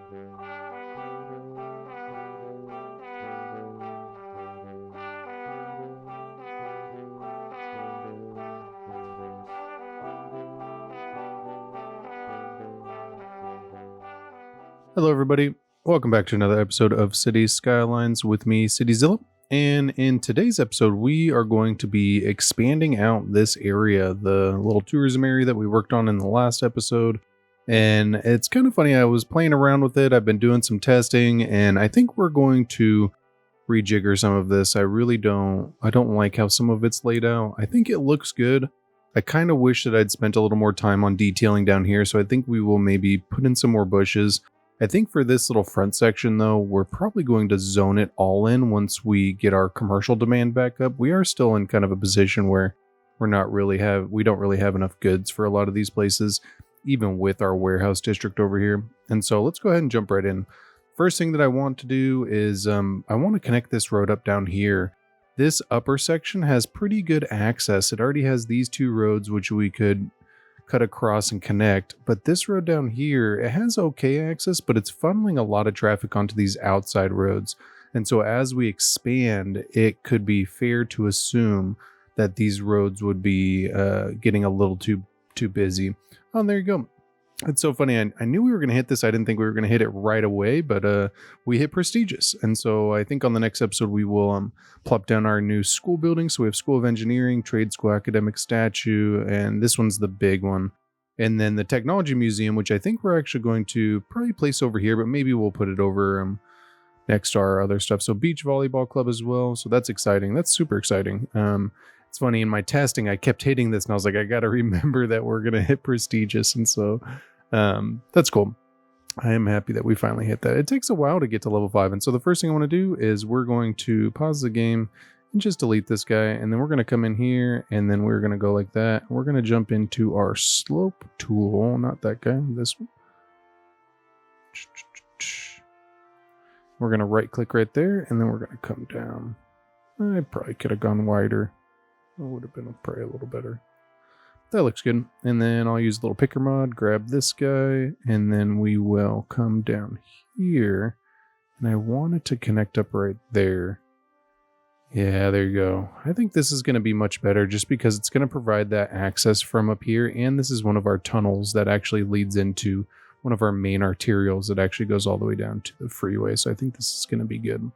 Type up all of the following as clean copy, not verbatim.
Hello, everybody. Welcome back to another episode of City Skylines with me, CityZilla. And in today's episode, we are going to be expanding out this area, the little tourism area that we worked on in the last episode. And it's kind of funny, I was playing around with it. I've been doing some testing, and I think we're going to rejigger some of this. I don't like how some of it's laid out. I think it looks good. I kind of wish that I'd spent a little more time on detailing down here. So I think we will maybe put in some more bushes. I think for this little front section, though, we're probably going to zone it all in once we get our commercial demand back up. We are still in kind of a position where we don't really have enough goods for a lot of these places, even with our warehouse district over here. And so let's go ahead and jump right in. First thing that I want to do is I want to connect this road up down here. This upper section has pretty good access. It already has these two roads, which we could cut across and connect, but this road down here, it has okay access, but it's funneling a lot of traffic onto these outside roads. And so as we expand, it could be fair to assume that these roads would be getting a little too busy. Oh, there you go. It's so funny. I knew we were going to hit this. I didn't think we were going to hit it right away, but we hit prestigious. And so I think on the next episode, we will plop down our new school building. So we have School of Engineering, Trade School Academic Statue, and this one's the big one. And then the Technology Museum, which I think we're actually going to probably place over here, but maybe we'll put it over next to our other stuff. So Beach Volleyball Club as well. So that's exciting. That's super exciting. It's funny, in my testing, I kept hitting this and I was like, I got to remember that we're going to hit prestigious. And so that's cool. I am happy that we finally hit that. It takes a while to get to level 5. And so the first thing I want to do is we're going to pause the game and just delete this guy. And then we're going to come in here and then we're going to go like that. We're going to jump into our slope tool, not that guy, this one. We're going to right click right there and then we're going to come down. I probably could have gone wider. It would have been probably a little better. That looks good. And then I'll use a little picker mod, grab this guy, and then we will come down here. And I want it to connect up right there. Yeah, there you go. I think this is going to be much better just because it's going to provide that access from up here. And this is one of our tunnels that actually leads into one of our main arterials that actually goes all the way down to the freeway. So I think this is going to be good.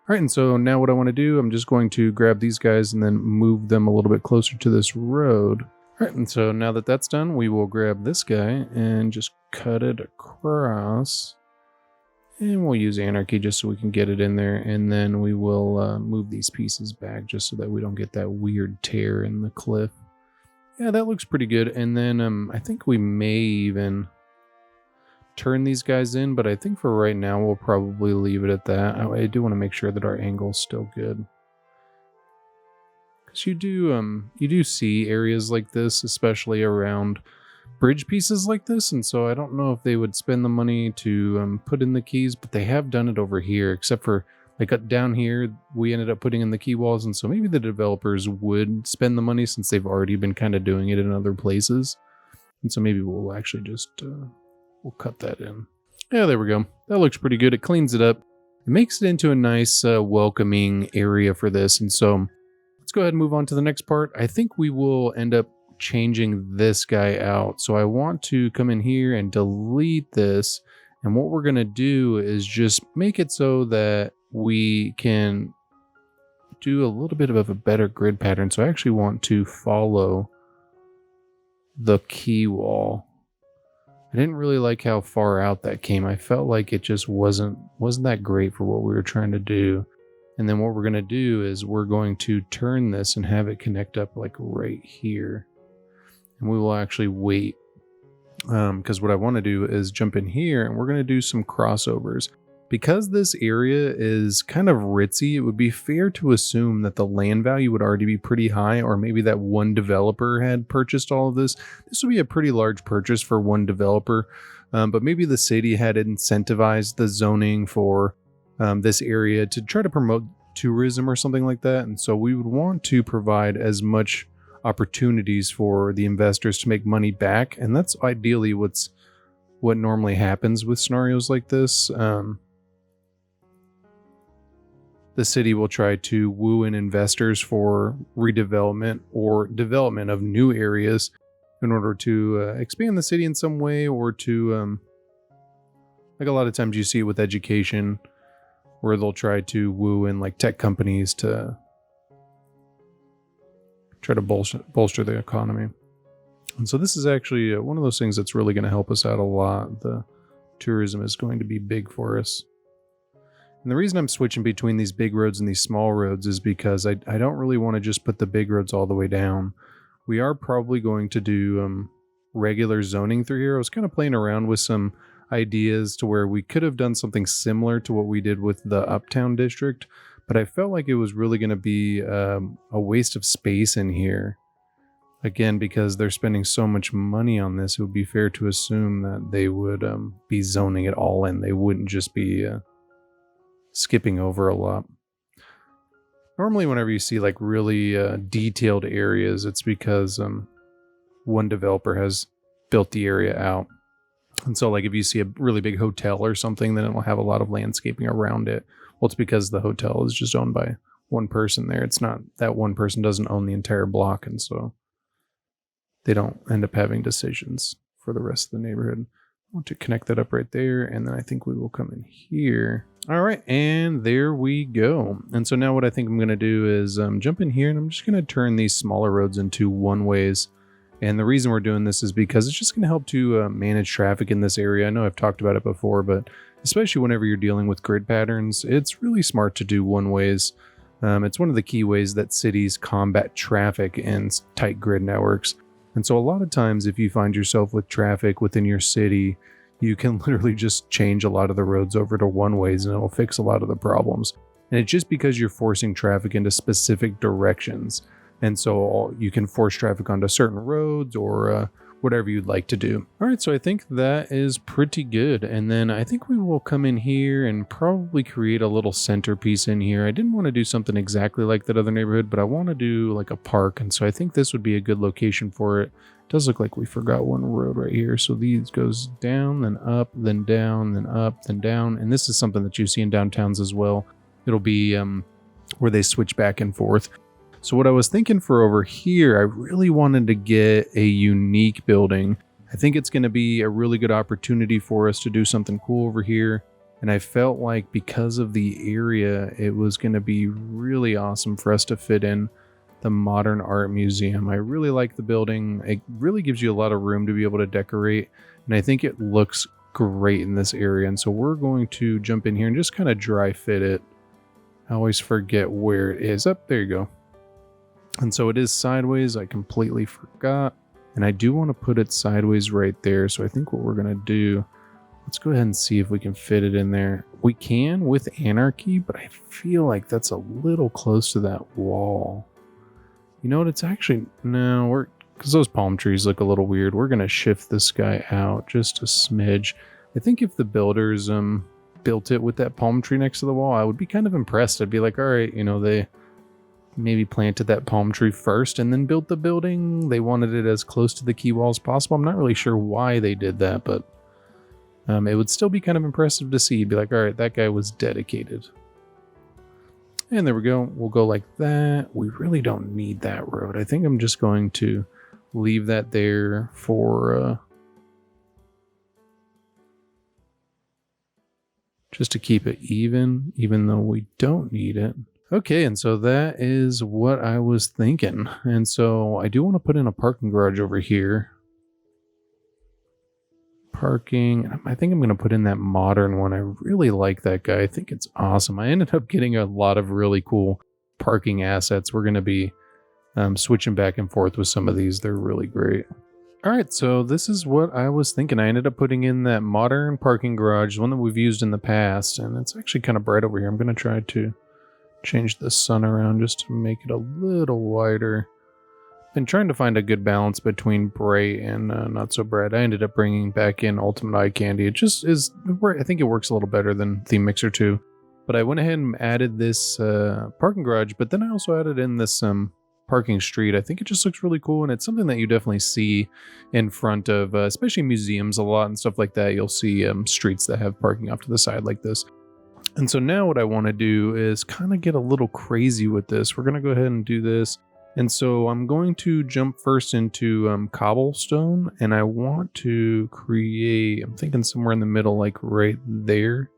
All right, and so now what I want to do, I'm just going to grab these guys and then move them a little bit closer to this road. All right, and so now that that's done, we will grab this guy and just cut it across. And we'll use Anarchy just so we can get it in there. And then we will move these pieces back just so that we don't get that weird tear in the cliff. Yeah, that looks pretty good. And then I think we may even turn these guys in, but I think for right now we'll probably leave it at that. I do want to make sure that our angle's still good, because you do see areas like this, especially around bridge pieces like this, and so I don't know if they would spend the money to put in the keys, but they have done it over here, except for like down here we ended up putting in the key walls, and so maybe the developers would spend the money since they've already been kind of doing it in other places, and so maybe we'll actually just we'll cut that in. Yeah, there we go. That looks pretty good. It cleans it up. It makes it into a nice, welcoming area for this. And so let's go ahead and move on to the next part. I think we will end up changing this guy out. So I want to come in here and delete this. And what we're going to do is just make it so that we can do a little bit of a better grid pattern. So I actually want to follow the key wall. I didn't really like how far out that came. I felt like it just wasn't that great for what we were trying to do. And then what we're going to do is we're going to turn this and have it connect up like right here. And we will actually wait, because what I want to do is jump in here and we're going to do some crossovers. Because this area is kind of ritzy, it would be fair to assume that the land value would already be pretty high, or maybe that one developer had purchased all of this. This would be a pretty large purchase for one developer, but maybe the city had incentivized the zoning for this area to try to promote tourism or something like that. And so we would want to provide as much opportunities for the investors to make money back. And that's ideally what's what normally happens with scenarios like this. The city will try to woo in investors for redevelopment or development of new areas in order to expand the city in some way, or to, like a lot of times you see it with education, where they'll try to woo in like tech companies to try to bolster the economy. And so this is actually one of those things that's really going to help us out a lot. The tourism is going to be big for us. And the reason I'm switching between these big roads and these small roads is because I don't really want to just put the big roads all the way down. We are probably going to do regular zoning through here. I was kind of playing around with some ideas to where we could have done something similar to what we did with the Uptown District, but I felt like it was really going to be a waste of space in here. Again, because they're spending so much money on this, it would be fair to assume that they would be zoning it all in. They wouldn't just be skipping over a lot. Normally, whenever you see like really detailed areas, it's because one developer has built the area out. And so like if you see a really big hotel or something, then it will have a lot of landscaping around it. Well, it's because the hotel is just owned by one person there. It's not that one person doesn't own the entire block, and so they don't end up having decisions for the rest of the neighborhood. I want to connect that up right there, and then I think we will come in here. All right, and there we go. And so now what I think I'm going to do is jump in here, and I'm just going to turn these smaller roads into one-ways. And the reason we're doing this is because it's just going to help to manage traffic in this area. I know I've talked about it before, but especially whenever you're dealing with grid patterns, it's really smart to do one-ways. It's one of the key ways that cities combat traffic in tight grid networks. And so a lot of times if you find yourself with traffic within your city, you can literally just change a lot of the roads over to one-ways and it'll fix a lot of the problems. And it's just because you're forcing traffic into specific directions. And so you can force traffic onto certain roads or whatever you'd like to do. All right, so I think that is pretty good. And then I think we will come in here and probably create a little centerpiece in here. I didn't want to do something exactly like that other neighborhood, but I want to do like a park. And so I think this would be a good location for it. It does look like we forgot one road right here. So these goes down, then up, then down, then up, then down. And this is something that you see in downtowns as well. It'll be where they switch back and forth. So what I was thinking for over here, I really wanted to get a unique building. I think it's going to be a really good opportunity for us to do something cool over here. And I felt like because of the area, it was going to be really awesome for us to fit in the Modern Art Museum. I really like the building. It really gives you a lot of room to be able to decorate. And I think it looks great in this area. And so we're going to jump in here and just kind of dry fit it. I always forget where it is. Up, there you go. And so it is sideways. I completely forgot. And I do want to put it sideways right there. So I think what we're going to do, let's go ahead and see if we can fit it in there. We can with Anarchy, but I feel like that's a little close to that wall. You know what? It's actually, no, because those palm trees look a little weird. We're going to shift this guy out just a smidge. I think if the builders built it with that palm tree next to the wall, I would be kind of impressed. I'd be like, all right, you know, they maybe planted that palm tree first and then built the building. They wanted it as close to the key wall as possible. I'm not really sure why they did that, but it would still be kind of impressive to see. Be like, all right, that guy was dedicated. And there we go. We'll go like that. We really don't need that road. I think I'm just going to leave that there for just to keep it even though we don't need it. Okay, and so that is what I was thinking. And so I do want to put in a parking garage over here. Parking. I think I'm going to put in that modern one. I really like that guy. I think it's awesome. I ended up getting a lot of really cool parking assets. We're going to be switching back and forth with some of these. They're really great. All right, so this is what I was thinking. I ended up putting in that modern parking garage, one that we've used in the past, and it's actually kind of bright over here. I'm going to try to change the sun around just to make it a little wider. Been trying to find a good balance between bright and not so bright. I ended up bringing back in Ultimate Eye Candy. It just is, I think it works a little better than Theme Mixer 2. But I went ahead and added this parking garage, but then I also added in this parking street. I think it just looks really cool, and it's something that you definitely see in front of, especially museums a lot and stuff like that. You'll see streets that have parking off to the side like this. And so now what I want to do is kind of get a little crazy with this. We're going to go ahead and do this. And so I'm going to jump first into cobblestone, and I want to create, I'm thinking somewhere in the middle, like right there.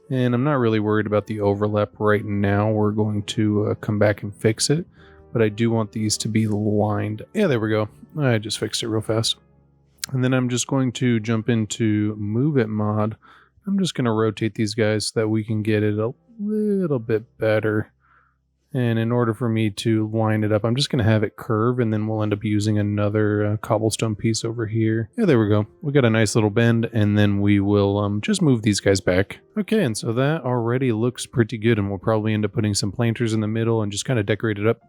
And I'm not really worried about the overlap right now. We're going to come back and fix it. But I do want these to be lined. Yeah, there we go. I just fixed it real fast. And then I'm just going to jump into Move It mod. I'm just going to rotate these guys so that we can get it a little bit better. And in order for me to line it up, I'm just going to have it curve, and then we'll end up using another cobblestone piece over here. Yeah, there we go. We got a nice little bend, and then we will just move these guys back. Okay, and so that already looks pretty good, and we'll probably end up putting some planters in the middle and just kind of decorate it up.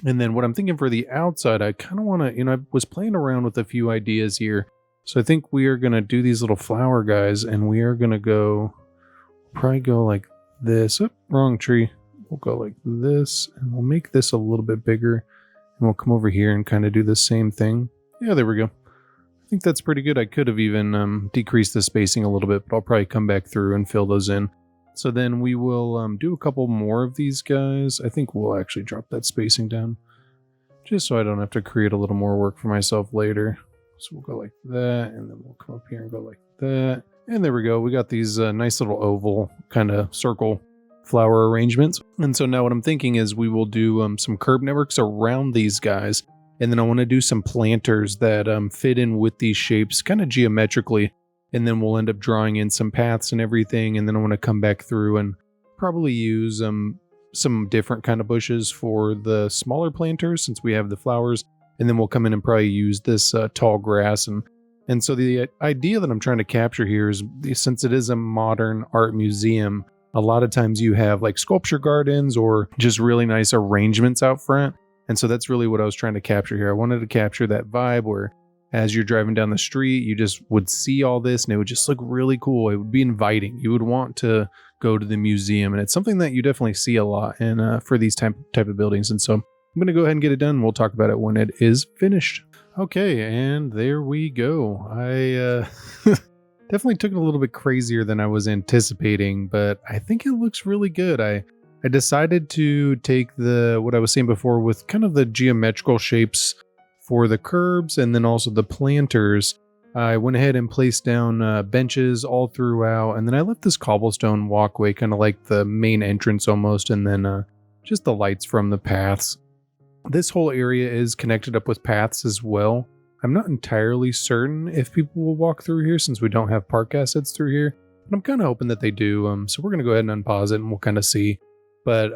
And then what I'm thinking for the outside, I kind of want to, I was playing around with a few ideas here. So I think we are going to do these little flower guys, and we are going to probably go like this. Oh, wrong tree. We'll go like this, and we'll make this a little bit bigger, and we'll come over here and kind of do the same thing. Yeah, there we go. I think that's pretty good. I could have even decreased the spacing a little bit, but I'll probably come back through and fill those in. So then we will do a couple more of these guys. I think we'll actually drop that spacing down, just so I don't have to create a little more work for myself later. So we'll go like that, and then we'll come up here and go like that. And there we go. We got these nice little oval kind of circle flower arrangements. And so now what I'm thinking is we will do some curb networks around these guys. And then I want to do some planters that fit in with these shapes kind of geometrically. And then we'll end up drawing in some paths and everything. And then I want to come back through and probably use some different kind of bushes for the smaller planters since we have the flowers. And then we'll come in and probably use this tall grass. And so the idea that I'm trying to capture here is, since it is a modern art museum, a lot of times you have like sculpture gardens or just really nice arrangements out front. And so that's really what I was trying to capture here. I wanted to capture that vibe where as you're driving down the street, you just would see all this and it would just look really cool. It would be inviting. You would want to go to the museum. And it's something that you definitely see a lot for these type of buildings. And so I'm going to go ahead and get it done. We'll talk about it when it is finished. Okay, and there we go. I definitely took it a little bit crazier than I was anticipating, but I think it looks really good. I decided to take what I was saying before with kind of the geometrical shapes for the curbs and then also the planters. I went ahead and placed down benches all throughout, and then I left this cobblestone walkway kind of like the main entrance almost, and then just the lights from the paths. This whole area is connected up with paths as well. I'm not entirely certain if people will walk through here since we don't have park assets through here, but I'm kind of hoping that they do. So we're going to go ahead and unpause it and we'll kind of see. But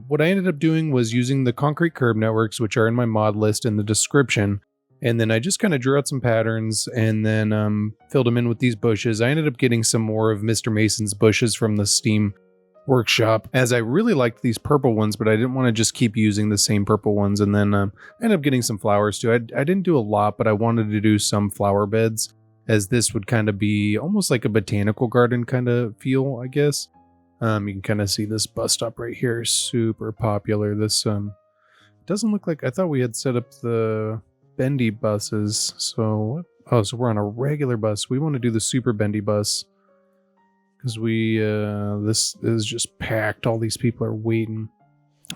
what I ended up doing was using the concrete curb networks, which are in my mod list in the description. And then I just kind of drew out some patterns and then filled them in with these bushes. I ended up getting some more of Mr. Mason's bushes from the Steam workshop, as I really liked these purple ones, but I didn't want to just keep using the same purple ones. And then I ended up getting some flowers too. I didn't do a lot, but I wanted to do some flower beds, as this would kind of be almost like a botanical garden kind of feel, I guess. You can kind of see this bus stop right here, super popular. This doesn't look like, I thought we had set up the bendy buses. So we're on a regular bus. We want to do the super bendy bus, because this is just packed. All these people are waiting.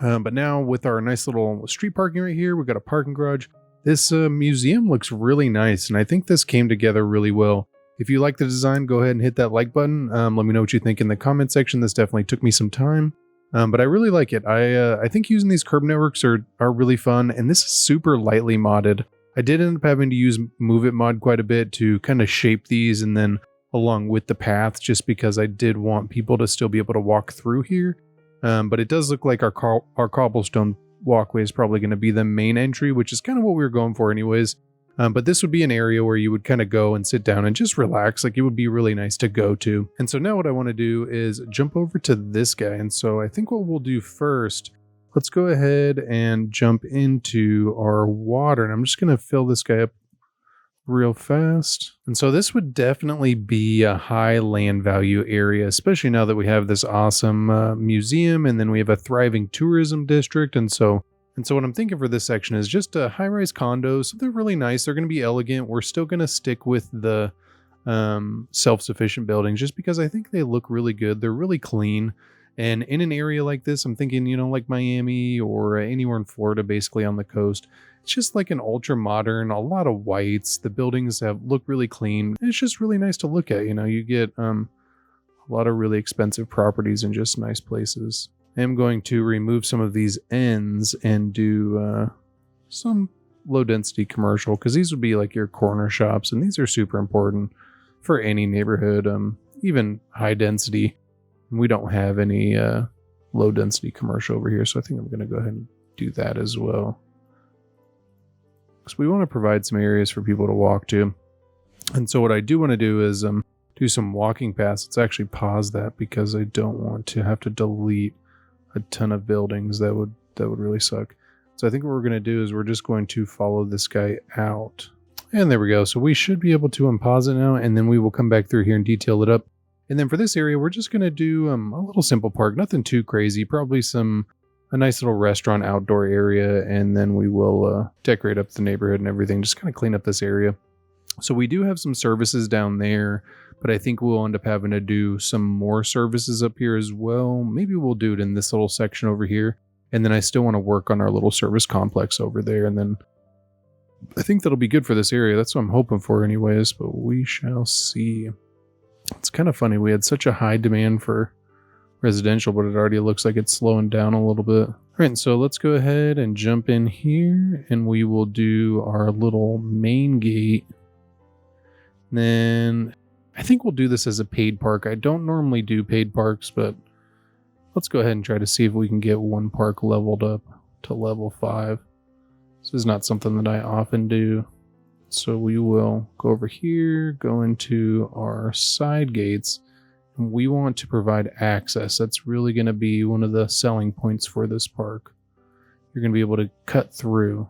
But now with our nice little street parking right here, we've got a parking garage. This museum looks really nice, and I think this came together really well. If you like the design, go ahead and hit that like button. Let me know what you think in the comment section. This definitely took me some time, but I really like it. I think using these curb networks are really fun, and this is super lightly modded. I did end up having to use Move It mod quite a bit to kind of shape these, and then along with the path, just because I did want people to still be able to walk through here. But it does look like our cobblestone walkway is probably going to be the main entry, which is kind of what we were going for anyways. But this would be an area where you would kind of go and sit down and just relax. Like, it would be really nice to go to. And so now what I want to do is jump over to this guy. And so I think what we'll do first, let's go ahead and jump into our water. And I'm just going to fill this guy up real fast. And so this would definitely be a high land value area, especially now that we have this awesome museum, and then we have a thriving tourism district. And so And so what I'm thinking for this section is just a high-rise condos. So they're really nice. They're going to be elegant. We're still going to stick with the self-sufficient buildings just because I think they look really good. They're really clean. And in an area like this, I'm thinking, like Miami or anywhere in Florida, basically on the coast, it's just like an ultra modern, a lot of whites. The buildings look really clean. It's just really nice to look at. You get a lot of really expensive properties in just nice places. I'm going to remove some of these ends and do some low density commercial, because these would be like your corner shops, and these are super important for any neighborhood, even high density. We don't have any low density commercial over here, so I think I'm going to go ahead and do that as well, because we want to provide some areas for people to walk to. And so what I do want to do is do some walking paths. Let's actually pause that because I don't want to have to delete a ton of buildings. That would really suck. So I think what we're going to do is we're just going to follow this guy out. And there we go. So we should be able to unpause it now, and then we will come back through here and detail it up. And then for this area, we're just going to do a little simple park, nothing too crazy, probably a nice little restaurant outdoor area, and then we will decorate up the neighborhood and everything, just kind of clean up this area. So we do have some services down there, but I think we'll end up having to do some more services up here as well. Maybe we'll do it in this little section over here. And then I still want to work on our little service complex over there. And then I think that'll be good for this area. That's what I'm hoping for anyways, but we shall see. It's kind of funny. We had such a high demand for residential, but it already looks like it's slowing down a little bit. All right, so let's go ahead and jump in here, and we will do our little main gate. Then I think we'll do this as a paid park. I don't normally do paid parks, but let's go ahead and try to see if we can get one park leveled up to level 5. This is not something that I often do. So we will go over here, go into our side gates, and we want to provide access. That's really going to be one of the selling points for this park. You're going to be able to cut through,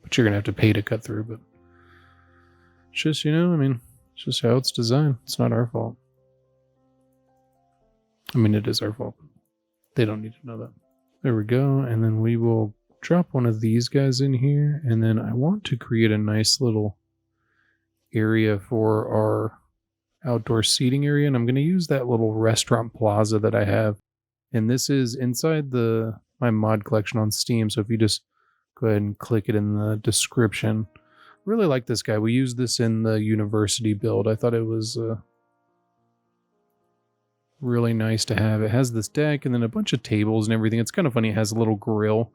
but you're going to have to pay to cut through. But it's just, it's just how it's designed. It's not our fault. I mean, it is our fault. They don't need to know that. There we go. And then we will drop one of these guys in here. And then I want to create a nice little area for our outdoor seating area. And I'm going to use that little restaurant plaza that I have. And this is inside my mod collection on Steam. So if you just go ahead and click it in the description. Really like this guy. We used this in the university build. I thought it was really nice to have. It has this deck and then a bunch of tables and everything. It's kind of funny. It has a little grill,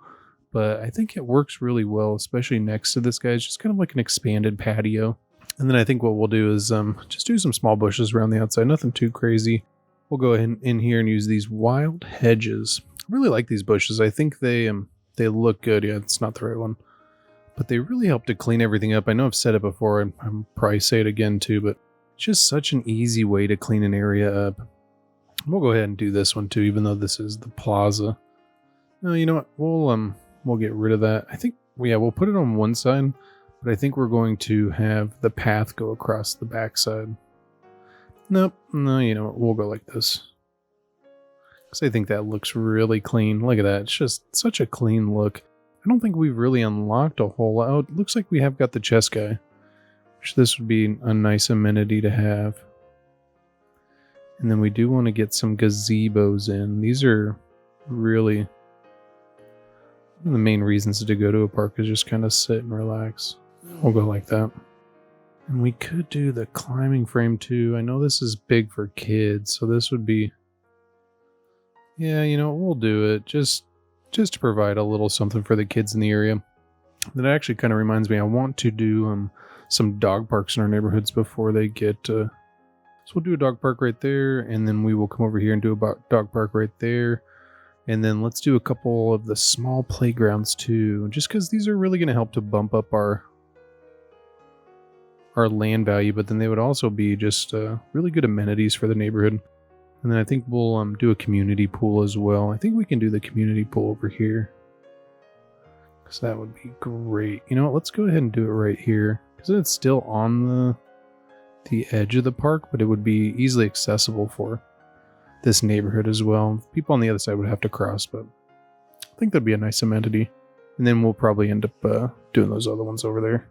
but I think it works really well, especially next to this guy. It's just kind of like an expanded patio. And then I think what we'll do is just do some small bushes around the outside. Nothing too crazy. We'll go ahead in here and use these wild hedges. I really like these bushes. I think they look good. Yeah, it's not the right one. But they really help to clean everything up. I know I've said it before, and I'll probably say it again too, but it's just such an easy way to clean an area up. We'll go ahead and do this one too, even though this is the plaza. No, you know what? We'll get rid of that. I think, we'll put it on one side, but I think we're going to have the path go across the backside. Nope. No, you know what? We'll go like this. Because I think that looks really clean. Look at that. It's just such a clean look. I don't think we've really unlocked a whole lot. It looks like we have got the chess guy, which this would be a nice amenity to have. And then we do want to get some gazebos in. These are really one of the main reasons to go to a park, is just kind of sit and relax. We'll go like that. And we could do the climbing frame too. I know this is big for kids, so this would be, yeah, we'll do it. Just to provide a little something for the kids in the area. That actually kind of reminds me, I want to do some dog parks in our neighborhoods before they get... so we'll do a dog park right there, and then we will come over here and do a dog park right there. And then let's do a couple of the small playgrounds too, just because these are really going to help to bump up our land value, but then they would also be just really good amenities for the neighborhood. And then I think we'll do a community pool as well. I think we can do the community pool over here, because that would be great. You know what? Let's go ahead and do it right here, because it's still on the edge of the park, but it would be easily accessible for this neighborhood as well. People on the other side would have to cross, but I think that'd be a nice amenity. And then we'll probably end up doing those other ones over there.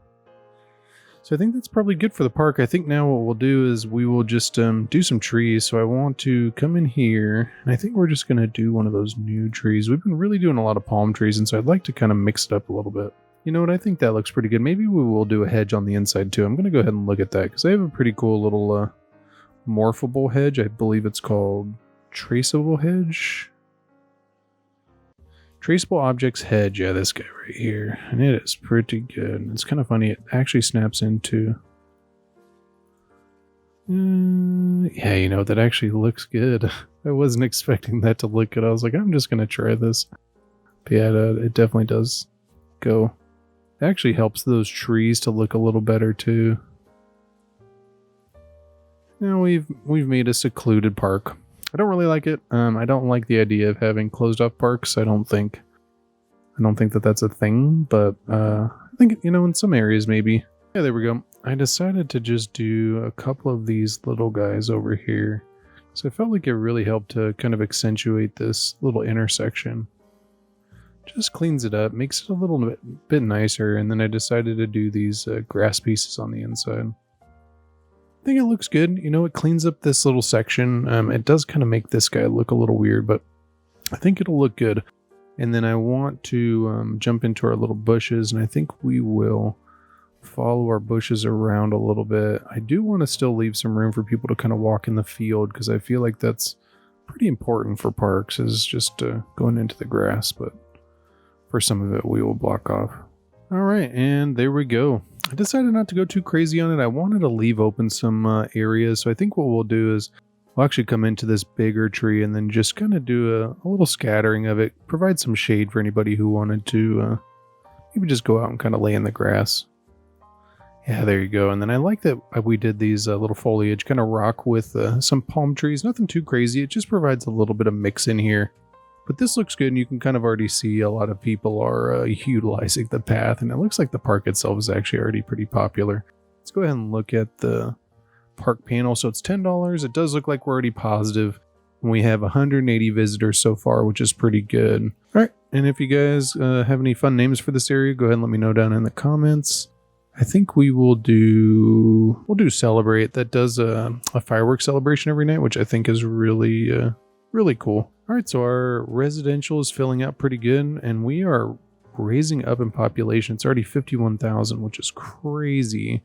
So I think that's probably good for the park. I think now what we'll do is we will just do some trees. So I want to come in here, and I think we're just going to do one of those new trees. We've been really doing a lot of palm trees, and so I'd like to kind of mix it up a little bit. You know what? I think that looks pretty good. Maybe we will do a hedge on the inside too. I'm going to go ahead and look at that because I have a pretty cool little morphable hedge. I believe it's called traceable hedge. Traceable objects hedge. Yeah, this guy right here. And it is pretty good. It's kind of funny. It actually snaps into... yeah, you know, that actually looks good. I wasn't expecting that to look good. I was like, I'm just going to try this. But yeah, it definitely does go. It actually helps those trees to look a little better too. Now we've made a secluded park. I don't really like it. I don't like the idea of having closed off parks. I don't think that that's a thing, but I think, you know, in some areas maybe. Yeah, there we go. I decided to just do a couple of these little guys over here. So I felt like it really helped to kind of accentuate this little intersection. Just cleans it up, makes it a little bit nicer, and then I decided to do these grass pieces on the inside. I think it looks good. You know, it cleans up this little section. It does kind of make this guy look a little weird, but I think it'll look good. And then I want to jump into our little bushes, and I think we will follow our bushes around a little bit. I do want to still leave some room for people to kind of walk in the field because I feel like that's pretty important for parks, is just going into the grass, but for some of it we will block off. All right, and there we go. I decided not to go too crazy on it. I wanted to leave open some areas. So I think what we'll do is we'll actually come into this bigger tree and then just kind of do a little scattering of it. Provide some shade for anybody who wanted to maybe just go out and kind of lay in the grass. Yeah, there you go. And then I like that we did these little foliage kind of rock with some palm trees. Nothing too crazy. It just provides a little bit of mix in here. But this looks good, and you can kind of already see a lot of people are utilizing the path, and it looks like the park itself is actually already pretty popular. Let's go ahead and look at the park panel. So it's $10. It does look like we're already positive. We have 180 visitors so far, which is pretty good. All right, and if you guys have any fun names for this area, go ahead and let me know down in the comments. I think we'll do Celebrate. That does a fireworks celebration every night, which I think is really cool. All right, so our residential is filling out pretty good, and we are raising up in population. It's already 51,000, which is crazy.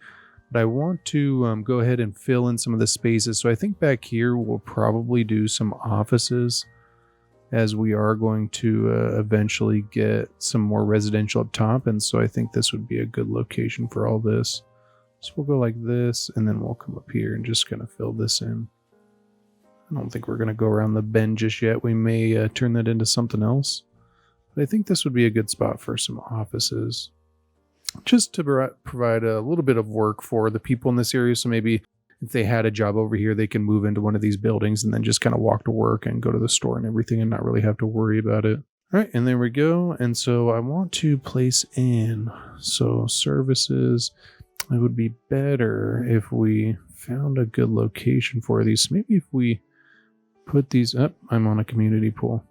But I want to go ahead and fill in some of the spaces. So I think back here we'll probably do some offices, as we are going to eventually get some more residential up top. And so I think this would be a good location for all this. So we'll go like this, and then we'll come up here and just kind of fill this in. I don't think we're going to go around the bend just yet. We may turn that into something else. But I think this would be a good spot for some offices. Just to provide a little bit of work for the people in this area. So maybe if they had a job over here, they can move into one of these buildings and then just kind of walk to work and go to the store and everything and not really have to worry about it. All right, and there we go. And so I want to place in, so services, it would be better if we found a good location for these. So maybe if we put these up, I'm on a community pool.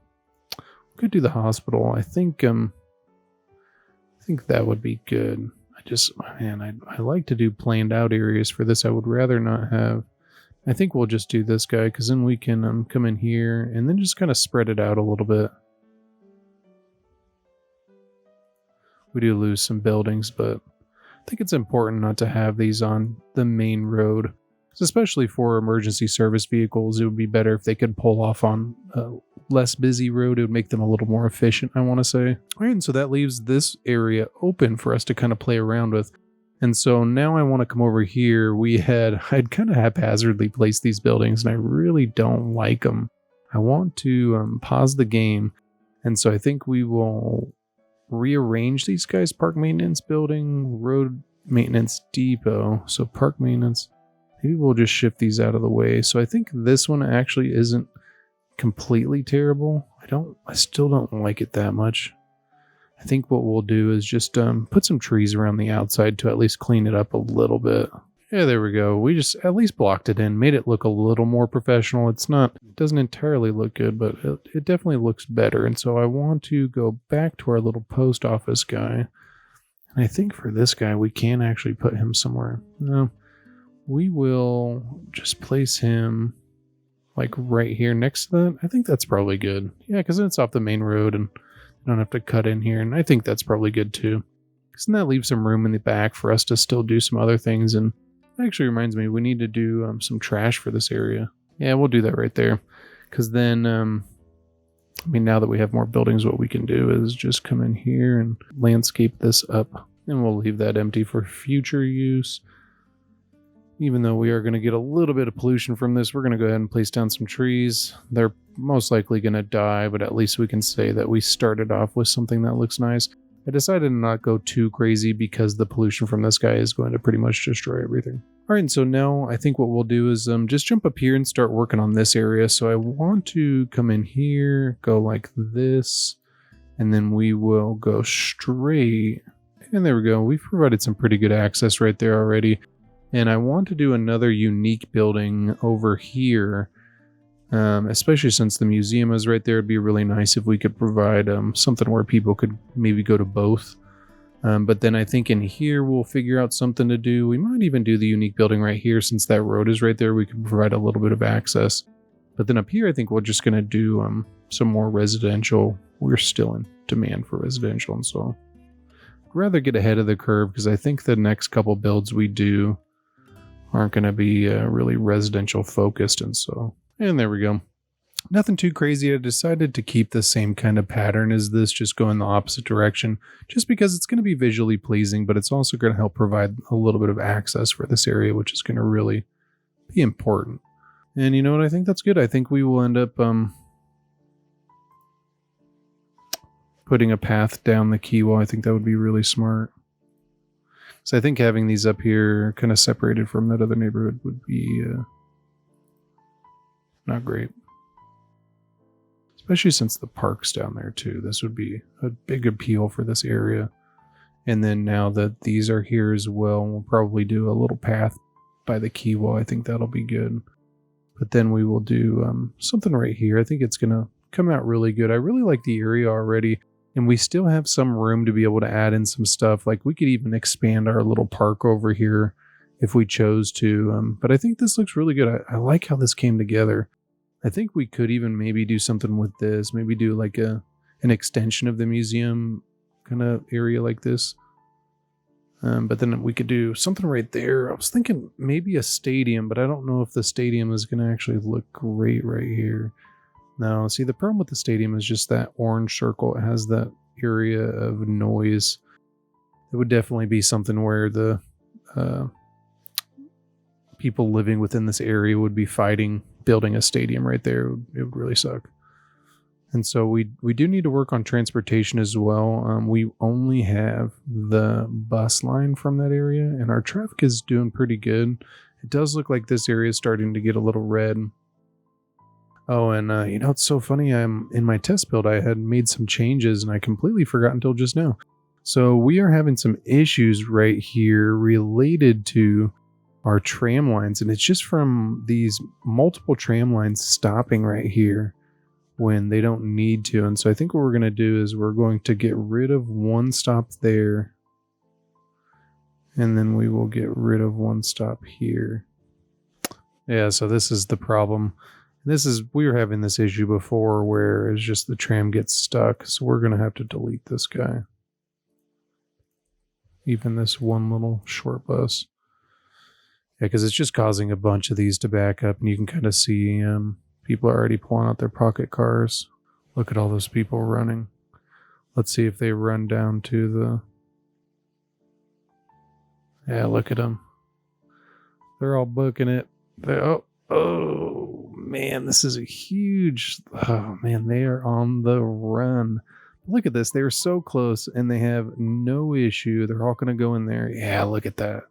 We could do the hospital. I think that would be good. I like to do planned out areas for this. I would rather not have. I think we'll just do this guy because then we can come in here and then just kind of spread it out a little bit. We do lose some buildings, but I think it's important not to have these on the main road. Especially for emergency service vehicles, it would be better if they could pull off on a less busy road. It would make them a little more efficient, I want to say. All right, and so that leaves this area open for us to kind of play around with. And so now I want to come over here. I'd kind of haphazardly placed these buildings, and I really don't like them. I want to pause the game. And so I think we will rearrange these guys. Park maintenance building, road maintenance depot. So park maintenance. Maybe we'll just shift these out of the way. So I think this one actually isn't completely terrible. I still don't like it that much. I think what we'll do is just put some trees around the outside to at least clean it up a little bit. Yeah, there we go. We just at least blocked it in, made it look a little more professional. It doesn't entirely look good, but it definitely looks better. And so I want to go back to our little post office guy. And I think for this guy, we can actually put him somewhere. No, we will just place him like right here next to that. I think that's probably good. Yeah, because then it's off the main road and you don't have to cut in here. And I think that's probably good too. Because that leaves some room in the back for us to still do some other things. And it actually reminds me, we need to do some trash for this area. Yeah, we'll do that right there. Because then, now that we have more buildings, what we can do is just come in here and landscape this up. And we'll leave that empty for future use. Even though we are going to get a little bit of pollution from this, we're going to go ahead and place down some trees. They're most likely going to die, but at least we can say that we started off with something that looks nice. I decided to not go too crazy because the pollution from this guy is going to pretty much destroy everything. All right, and so now I think what we'll do is just jump up here and start working on this area. So I want to come in here, go like this, and then we will go straight. And there we go. We've provided some pretty good access right there already. And I want to do another unique building over here. Especially since the museum is right there, it'd be really nice if we could provide something where people could maybe go to both. But then I think in here we'll figure out something to do. We might even do the unique building right here since that road is right there. We can provide a little bit of access. But then up here I think we're just going to do some more residential. We're still in demand for residential, and so I'd rather get ahead of the curve because I think the next couple builds we do aren't going to be really residential focused, and there we go. Nothing too crazy. I decided to keep the same kind of pattern as this, just go in the opposite direction, just because it's going to be visually pleasing, but it's also going to help provide a little bit of access for this area, which is going to really be important. And you know what? I think that's good. I think we will end up putting a path down the quay wall. I think that would be really smart. So I think having these up here kind of separated from that other neighborhood would be not great. Especially since the park's down there too. This would be a big appeal for this area. And then now that these are here as well, we'll probably do a little path by the quay wall. I think that'll be good. But then we will do something right here. I think it's going to come out really good. I really like the area already. And we still have some room to be able to add in some stuff. Like we could even expand our little park over here if we chose to. But I think this looks really good. I like how this came together. I think we could even maybe do something with this. Maybe do like an extension of the museum kind of area like this. But then we could do something right there. I was thinking maybe a stadium, but I don't know if the stadium is going to actually look great right here. No, see, the problem with the stadium is just that orange circle. It has that area of noise. It would definitely be something where the people living within this area would be fighting building a stadium right there. It would really suck. And so we do need to work on transportation as well. We only have the bus line from that area, and our traffic is doing pretty good. It does look like this area is starting to get a little red. Oh, and it's so funny. In my test build, I had made some changes, and I completely forgot until just now. So we are having some issues right here related to our tram lines, and it's just from these multiple tram lines stopping right here when they don't need to. And so I think what we're going to do is we're going to get rid of one stop there, and then we will get rid of one stop here. Yeah, so this is the problem. We were having this issue before where it's just the tram gets stuck. So we're going to have to delete this guy. Even this one little short bus. Yeah, because it's just causing a bunch of these to back up. And you can kind of see people are already pulling out their pocket cars. Look at all those people running. Let's see if they run down to the... Yeah, look at them. They're all booking it. Oh, man, this is a huge... Oh, man, they are on the run. Look at this. They're so close, and they have no issue. They're all going to go in there. Yeah, look at that.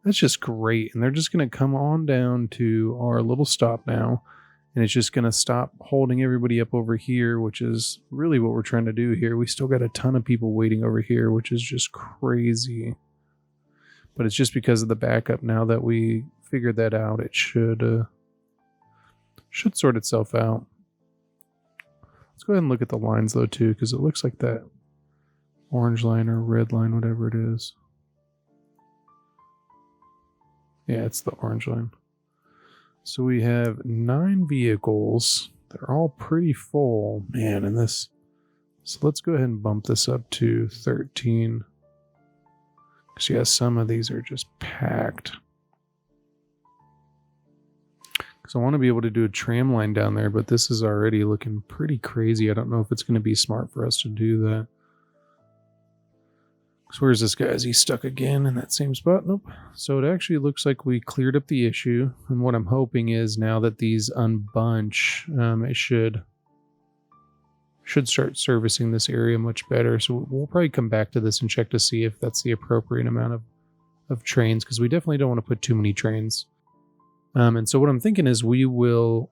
That's just great. And they're just going to come on down to our little stop now. And it's just going to stop holding everybody up over here, which is really what we're trying to do here. We still got a ton of people waiting over here, which is just crazy. but it's just because of the backup. Now that we figured that out, it should sort itself out. Let's go ahead and look at the lines though too, because it looks like that orange line or red line, whatever it is. Yeah, it's the orange line. So we have 9 vehicles. They're all pretty full, man, in this. So let's go ahead and bump this up to 13. Because yeah, some of these are just packed. Because I want to be able to do a tram line down there, but this is already looking pretty crazy. I don't know if it's going to be smart for us to do that. So where's this guy? Is he stuck again in that same spot? Nope. So it actually looks like we cleared up the issue. And what I'm hoping is now that these unbunch, it should start servicing this area much better. So we'll probably come back to this and check to see if that's the appropriate amount of trains, because we definitely don't want to put too many trains. And so what I'm thinking is we will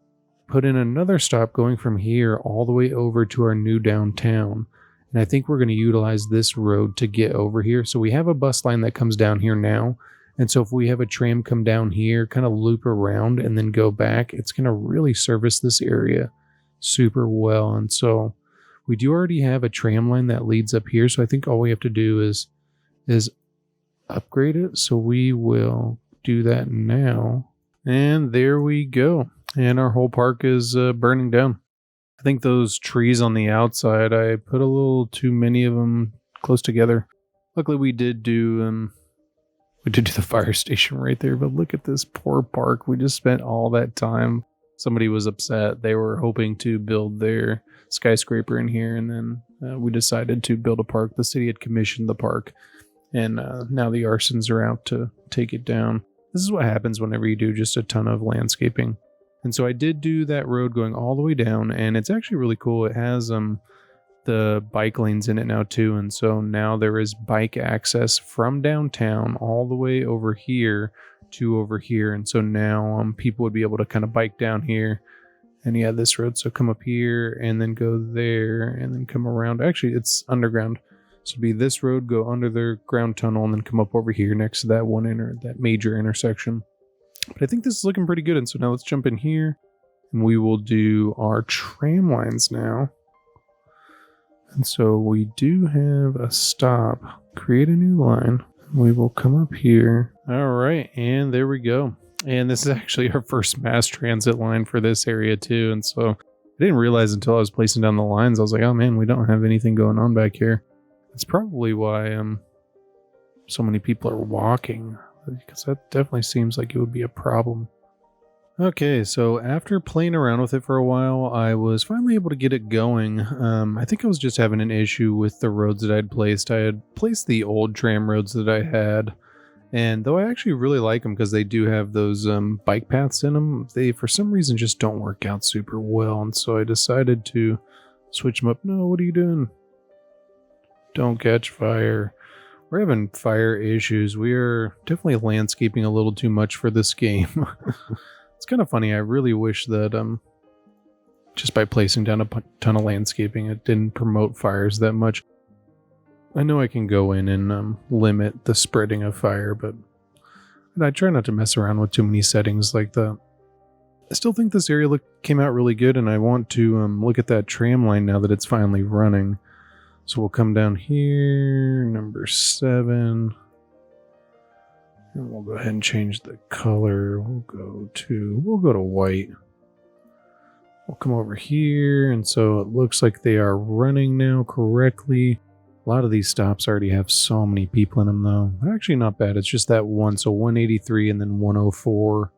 put in another stop going from here all the way over to our new downtown. And I think we're going to utilize this road to get over here. So we have a bus line that comes down here now. And so if we have a tram come down here, kind of loop around and then go back, it's going to really service this area super well. And so we do already have a tram line that leads up here. So I think all we have to do is upgrade it. So we will do that now. And there we go. And our whole park is burning down. I think those trees on the outside, I put a little too many of them close together. Luckily, we did do the fire station right there, but look at this poor park. We just spent all that time. Somebody was upset. They were hoping to build their skyscraper in here, and then we decided to build a park. The city had commissioned the park, and now the arsons are out to take it down. This is what happens whenever you do just a ton of landscaping. And so I did do that road going all the way down, and it's actually really cool. It has the bike lanes in it now too, and so now there is bike access from downtown all the way over here to over here. And so now people would be able to kind of bike down here, and yeah, this road. So come up here and then go there and then come around. Actually, it's underground. So it'd be this road, go under the ground tunnel, and then come up over here next to that major intersection. But I think this is looking pretty good. And so now let's jump in here and we will do our tram lines now. And so we do have a stop. Create a new line. We will come up here. All right. And there we go. And this is actually our first mass transit line for this area too. And so I didn't realize until I was placing down the lines, I was like, oh man, we don't have anything going on back here. That's probably why so many people are walking, because that definitely seems like it would be a problem. Okay, so after playing around with it for a while, I was finally able to get it going. I think I was just having an issue with the roads that I'd placed. I had placed the old tram roads that I had, and though I actually really like them because they do have those bike paths in them, they for some reason just don't work out super well, and so I decided to switch them up. No, what are you doing? Don't catch fire. We're having fire issues. We are definitely landscaping a little too much for this game. It's kind of funny. I really wish that just by placing down a ton of landscaping, it didn't promote fires that much. I know I can go in and limit the spreading of fire, but I try not to mess around with too many settings like that. I still think this area came out really good, and I want to look at that tram line now that it's finally running. So we'll come down here, number 7, and we'll go ahead and change the color. We'll go to white. We'll come over here, and so it looks like they are running now correctly. A lot of these stops already have so many people in them though. They're actually not bad. It's just that one, so 183 and then 104.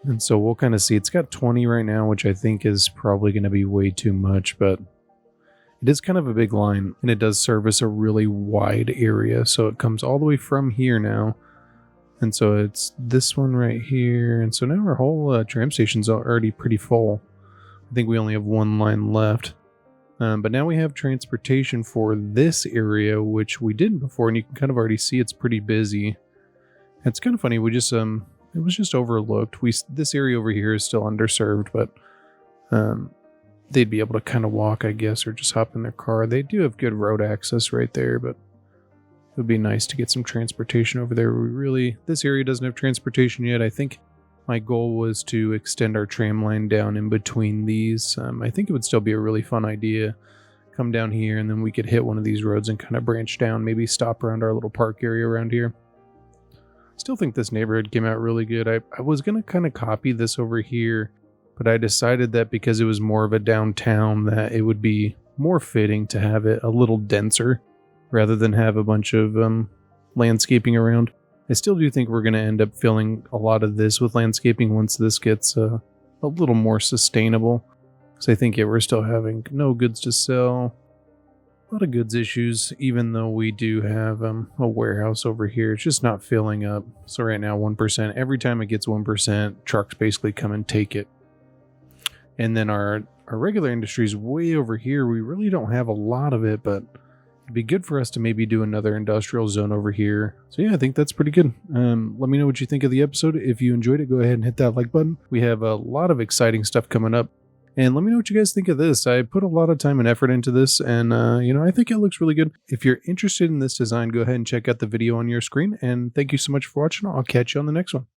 And so we'll kind of see. It's got 20 right now, which I think is probably going to be way too much, but it is kind of a big line, and it does service a really wide area. So it comes all the way from here now. And so it's this one right here. And so now our whole tram station's already pretty full. I think we only have one line left. But now we have transportation for this area, which we didn't before. And you can kind of already see it's pretty busy. It's kind of funny. We just, it was just overlooked. This area over here is still underserved, but they'd be able to kind of walk, I guess, or just hop in their car. They do have good road access right there, but It would be nice to get some transportation over there. This area doesn't have transportation yet. I think my goal was to extend our tram line down in between these. I think it would still be a really fun idea. Come down here and then we could hit one of these roads and kind of branch down, maybe stop around our little park area around here. Still think this neighborhood came out really good. I was going to kind of copy this over here, but I decided that because it was more of a downtown that it would be more fitting to have it a little denser rather than have a bunch of landscaping around. I still do think we're going to end up filling a lot of this with landscaping once this gets a little more sustainable. Because I think we're still having no goods to sell. A lot of goods issues, even though we do have a warehouse over here. It's just not filling up. So right now, 1%. Every time it gets 1%, trucks basically come and take it. And then our regular industry is way over here. We really don't have a lot of it, but it'd be good for us to maybe do another industrial zone over here. So yeah, I think that's pretty good. Let me know what you think of the episode. If you enjoyed it, go ahead and hit that like button. We have a lot of exciting stuff coming up. And let me know what you guys think of this. I put a lot of time and effort into this, and I think it looks really good. If you're interested in this design, go ahead and check out the video on your screen. And thank you so much for watching. I'll catch you on the next one.